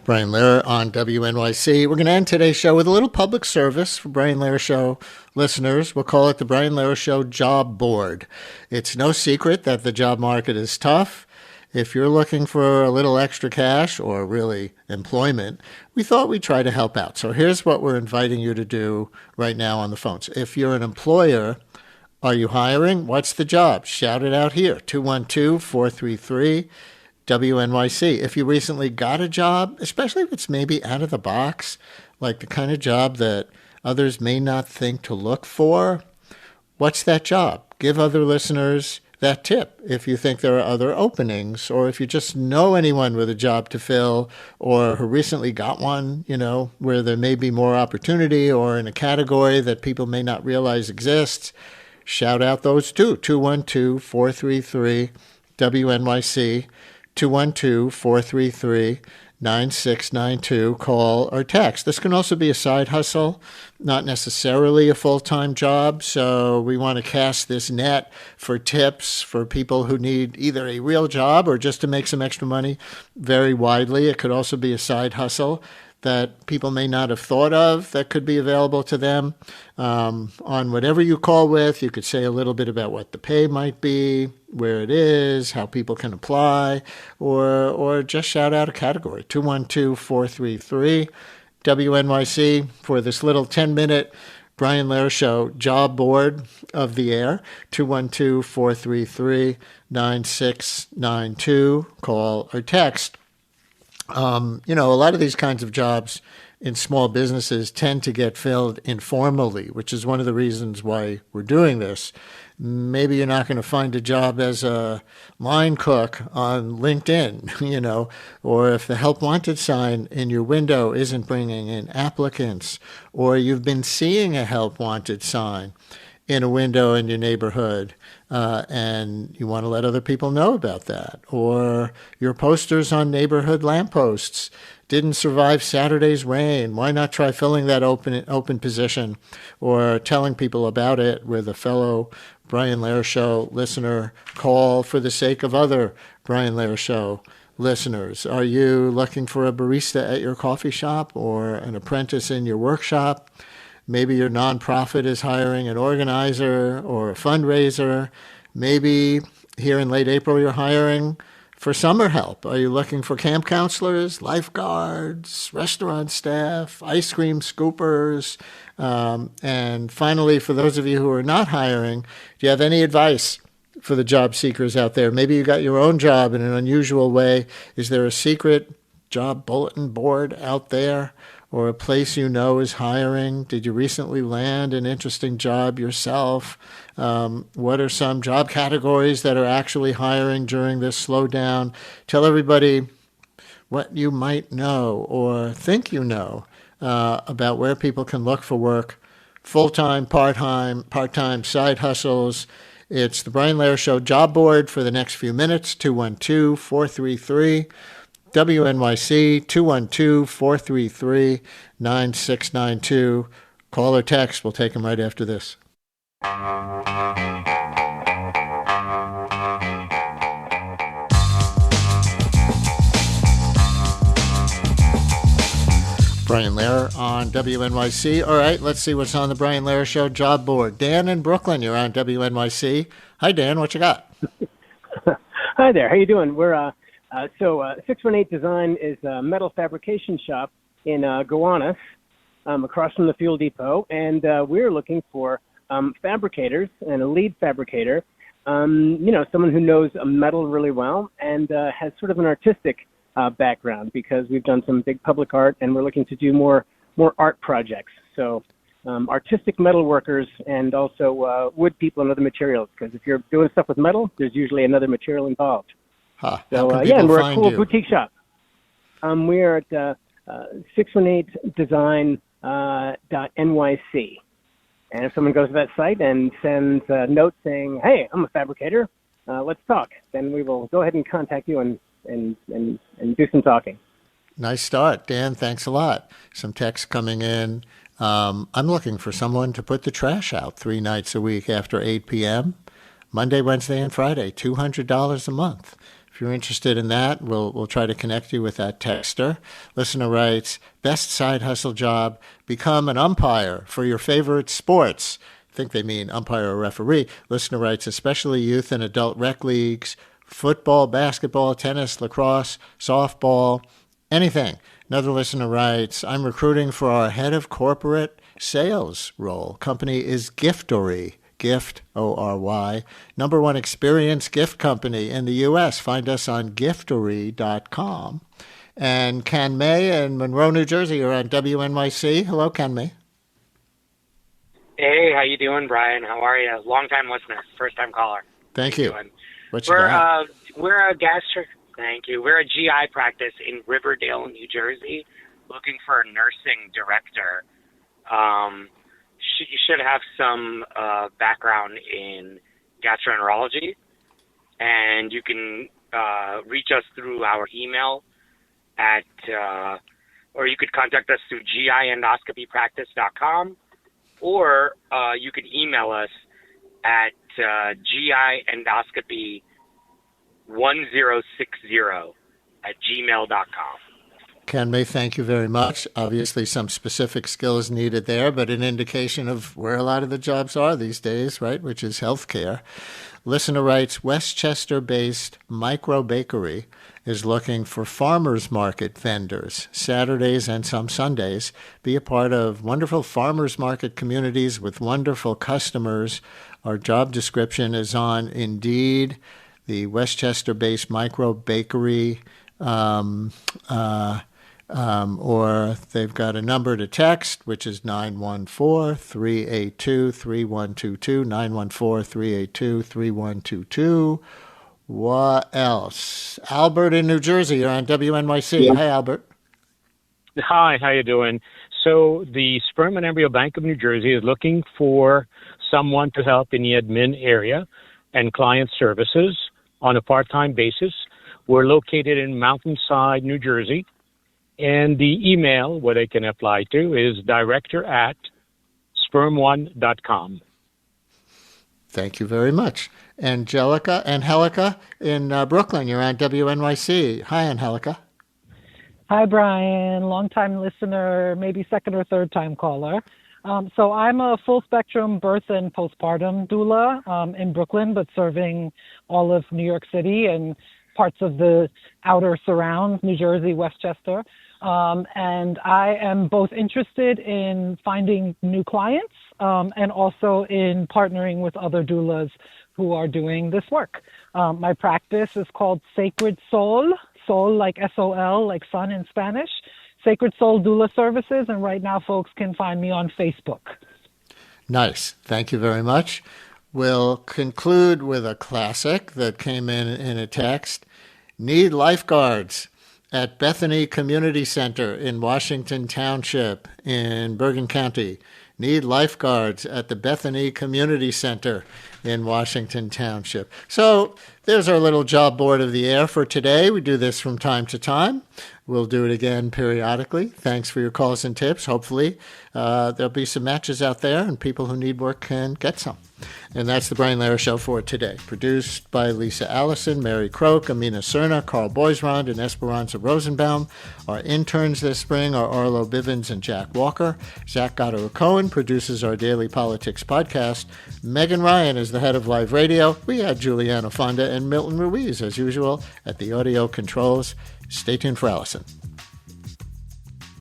Brian Lehrer on WNYC. We're going to end today's show with a little public service for Brian Lehrer Show listeners. We'll call it the Brian Lehrer Show Job Board. It's no secret that the job market is tough. If you're looking for a little extra cash or really employment, we thought we'd try to help out. So here's what we're inviting you to do right now on the phones. If you're an employer, are you hiring? What's the job? Shout it out here, 212-433 WNYC. If you recently got a job, especially if it's maybe out of the box, like the kind of job that others may not think to look for, what's that job? Give other listeners that tip if you think there are other openings, or if you just know anyone with a job to fill or who recently got one, where there may be more opportunity or in a category that people may not realize exists. Shout out those too, 212-433 WNYC. 212-433-9692. Call or text. This can also be a side hustle, not necessarily a full-time job. So we want to cast this net for tips for people who need either a real job or just to make some extra money very widely. It could also be a side hustle that people may not have thought of that could be available to them. On whatever you call with, you could say a little bit about what the pay might be, where it is, how people can apply, or just shout out a category. 212-433 WNYC for this little 10-minute Brian Lehrer Show job board of the air. 212-433-9692. Call or text. A lot of these kinds of jobs in small businesses tend to get filled informally, which is one of the reasons why we're doing this. Maybe you're not going to find a job as a line cook on LinkedIn, or if the help wanted sign in your window isn't bringing in applicants, or you've been seeing a help wanted sign in a window in your neighborhood, and you want to let other people know about that. Or your posters on neighborhood lampposts didn't survive Saturday's rain. Why not try filling that open position or telling people about it with a fellow Brian Lehrer Show listener? Call for the sake of other Brian Lehrer Show listeners. Are you looking for a barista at your coffee shop or an apprentice in your workshop? Maybe your nonprofit is hiring an organizer or a fundraiser. Maybe here in late April you're hiring for summer help. Are you looking for camp counselors, lifeguards, restaurant staff, ice cream scoopers? And finally, for those of you who are not hiring, do you have any advice for the job seekers out there? Maybe you got your own job in an unusual way. Is there a secret job bulletin board out there? Or a place is hiring? Did you recently land an interesting job yourself? What are some job categories that are actually hiring during this slowdown? Tell everybody what you might know or think about where people can look for work, full-time, part-time, side hustles. It's the Brian Lehrer Show job board for the next few minutes, 212-433 WNYC, 212-433-9692. Call or text. We'll take them right after this. Brian Lehrer on WNYC. All right, let's see what's on the Brian Lehrer Show job board. Dan in Brooklyn, you're on WNYC. Hi, Dan. What you got? Hi there. How you doing? We're 618 Design is a metal fabrication shop in Gowanus, across from the fuel depot, and we're looking for fabricators and a lead fabricator, someone who knows metal really well and has sort of an artistic background, because we've done some big public art and we're looking to do more art projects. So artistic metal workers and also wood people and other materials, because if you're doing stuff with metal, there's usually another material involved. Huh. So, and we're a cool boutique shop. We're at 618design.nyc. And if someone goes to that site and sends a note saying, hey, I'm a fabricator, let's talk, then we will go ahead and contact you and do some talking. Nice start, Dan. Thanks a lot. Some text coming in. I'm looking for someone to put the trash out 3 nights a week after 8 p.m., Monday, Wednesday, and Friday, $200 a month. If you're interested in that, we'll try to connect you with that texter. Listener writes, best side hustle job, become an umpire for your favorite sports. I think they mean umpire or referee. Listener writes, especially youth and adult rec leagues, football, basketball, tennis, lacrosse, softball, anything. Another listener writes, I'm recruiting for our head of corporate sales role. Company is Giftory. Gift, O-R-Y, #1 experience gift company in the U.S. Find us on giftory.com. And Ken May in Monroe, New Jersey, you're on WNYC. Hello, Ken May. Hey, how you doing, Brian? How are you? Long-time listener, first-time caller. Thank you. What you got? We're a Thank you. We're a GI practice in Riverdale, New Jersey, looking for a nursing director. You should have some background in gastroenterology, and you can reach us through our email or you could contact us through giendoscopypractice.com, or you could email us at giendoscopy1060@gmail.com. Ken May, thank you very much. Obviously, some specific skills needed there, but an indication of where a lot of the jobs are these days, right, which is healthcare. Listener writes, Westchester-based Micro Bakery is looking for farmers market vendors, Saturdays and some Sundays. Be a part of wonderful farmers market communities with wonderful customers. Our job description is on Indeed, the Westchester-based Micro Bakery, or they've got a number to text, which is 914-382-3122, 914-382-3122. What else? Albert in New Jersey, you're on WNYC. Yeah. Hi, Albert. Hi, how you doing? So the Sperm and Embryo Bank of New Jersey is looking for someone to help in the admin area and client services on a part-time basis. We're located in Mountainside, New Jersey. And the email where they can apply to is director@sperm1.com. Thank you very much. Angelica in Brooklyn, you're on WNYC. Hi, Angelica. Hi, Brian. Long-time listener, maybe second or third time caller. So I'm a full-spectrum birth and postpartum doula in Brooklyn, but serving all of New York City and parts of the outer surrounds, New Jersey, Westchester. And I am both interested in finding new clients and also in partnering with other doulas who are doing this work. My practice is called Sacred Soul, soul like S-O-L, like sun in Spanish, Sacred Soul Doula Services, and right now folks can find me on Facebook. Nice. Thank you very much. We'll conclude with a classic that came in a text. Need lifeguards at Bethany Community Center in Washington Township in Bergen County. Need lifeguards at the Bethany Community Center in Washington Township. So there's our little job board of the air for today. We do this from time to time. We'll do it again periodically. Thanks for your calls and tips. Hopefully there'll be some matches out there and people who need work can get some. And that's the Brian Lehrer Show for today. Produced by Lisa Allison, Mary Croak, Amina Cerna, Carl Boisrond, and Esperanza Rosenbaum. Our interns this spring are Arlo Bivens and Jack Walker. Zach Goddard-Cohen produces our daily politics podcast. Megan Ryan is the head of live radio. We have Juliana Fonda and Milton Ruiz, as usual, at the audio controls. Stay tuned for Allison.